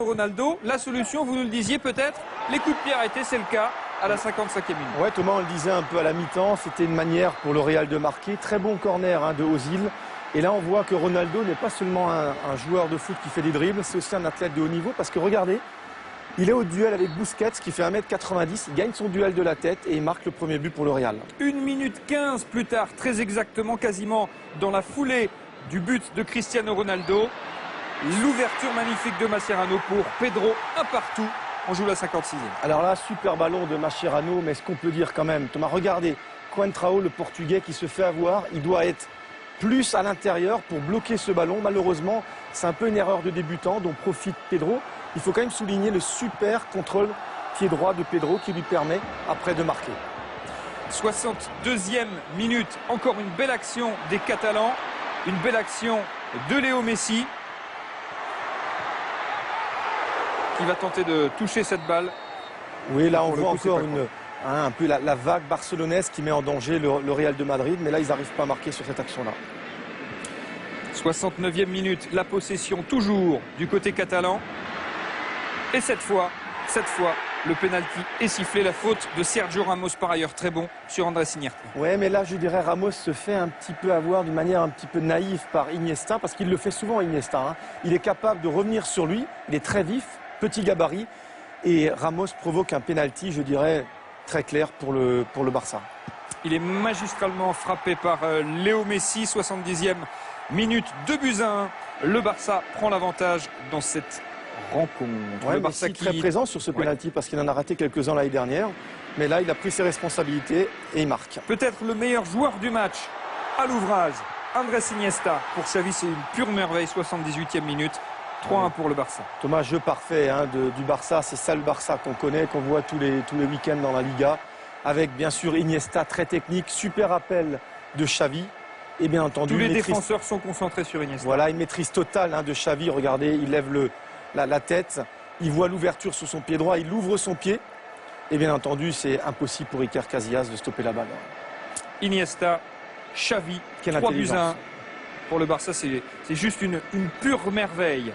Ronaldo, la solution, vous nous le disiez peut-être, les coups de pied arrêtés, c'est le cas à la 55e minute. Ouais, Thomas, on le disait un peu à la mi-temps, c'était une manière pour le Real de marquer. Très bon corner de Ozil. Et là, on voit que Ronaldo n'est pas seulement un joueur de foot qui fait des dribbles, c'est aussi un athlète de haut niveau. Parce que regardez, il est au duel avec Busquets qui fait 1m90, il gagne son duel de la tête et il marque le premier but pour le Real. 1 minute 15 plus tard, très exactement, quasiment dans la foulée du but de Cristiano Ronaldo. L'ouverture magnifique de Mascherano pour Pedro, un partout. On joue la 56e. Alors là, super ballon de Mascherano, mais ce qu'on peut dire quand même, Thomas, regardez, Coentrao, le Portugais qui se fait avoir, il doit être plus à l'intérieur pour bloquer ce ballon. Malheureusement, c'est un peu une erreur de débutant dont profite Pedro. Il faut quand même souligner le super contrôle pied droit de Pedro qui lui permet après de marquer. 62e minute, encore une belle action des Catalans, une belle action de Léo Messi qui va tenter de toucher cette balle. Oui, là on voit encore un peu la vague barcelonaise qui met en danger le Real de Madrid, mais là ils n'arrivent pas à marquer sur cette action-là. 69e minute, la possession toujours du côté catalan. Et cette fois, le pénalty est sifflé, la faute de Sergio Ramos, par ailleurs très bon, sur Andrés Iniesta. Ouais, mais là je dirais Ramos se fait un petit peu avoir d'une manière un petit peu naïve par Iniesta, parce qu'il le fait souvent Iniesta. Il est capable de revenir sur lui, il est très vif, petit gabarit, et Ramos provoque un pénalty, je dirais, très clair pour le Barça. Il est magistralement frappé par Léo Messi, 70e minute, 2-1. Le Barça prend l'avantage dans cette rencontre. Ouais, le Barça Messi très présent sur ce pénalty parce qu'il en a raté quelques-uns l'année dernière. Mais là, il a pris ses responsabilités et il marque. Peut-être le meilleur joueur du match à l'ouvrage, Andrés Iniesta. Pour Xavi, c'est une pure merveille, 78e minute. 3-1 pour le Barça. Thomas, jeu parfait du Barça. C'est ça le Barça qu'on connaît, qu'on voit tous les week-ends dans la Liga. Avec bien sûr Iniesta, très technique, super appel de Xavi. Et bien entendu, tous les défenseurs sont concentrés sur Iniesta. Voilà, une maîtrise totale de Xavi. Regardez, il lève la tête, il voit l'ouverture sur son pied droit, il ouvre son pied. Et bien entendu, c'est impossible pour Iker Casillas de stopper la balle. Iniesta, Xavi, 3-1 pour le Barça, c'est juste une pure merveille.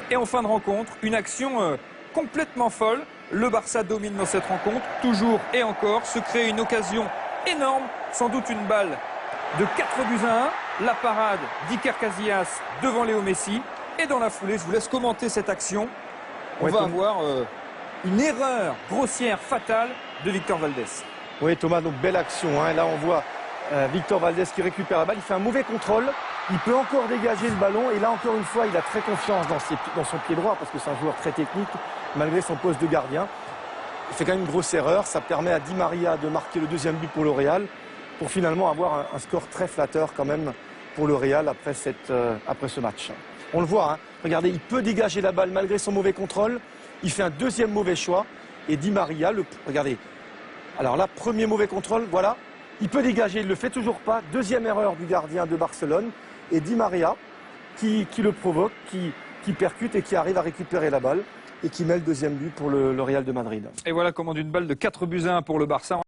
Et en fin de rencontre, une action complètement folle. Le Barça domine dans cette rencontre, toujours et encore, se crée une occasion énorme, sans doute une balle de 4-1. La parade d'Iker Casillas devant Léo Messi. Et dans la foulée, je vous laisse commenter cette action. On va avoir une erreur grossière, fatale de Victor Valdés. Oui, Thomas, donc belle action. Là, on voit Victor Valdés qui récupère la balle. Il fait un mauvais contrôle. Il peut encore dégager le ballon. Et là, encore une fois, il a très confiance dans son pied droit parce que c'est un joueur très technique, malgré son poste de gardien. Il fait quand même une grosse erreur. Ça permet à Di Maria de marquer le deuxième but pour le Real, pour finalement avoir un score très flatteur quand même pour le Real après ce match. On le voit, regardez, il peut dégager la balle malgré son mauvais contrôle. Il fait un deuxième mauvais choix. Et Di Maria, regardez. Alors là, premier mauvais contrôle, voilà. Il peut dégager, il ne le fait toujours pas. Deuxième erreur du gardien de Barcelone. Et Di Maria qui le provoque, qui percute et qui arrive à récupérer la balle et qui met le deuxième but pour le Real de Madrid. Et voilà comment d'une balle de 4-1 pour le Barça.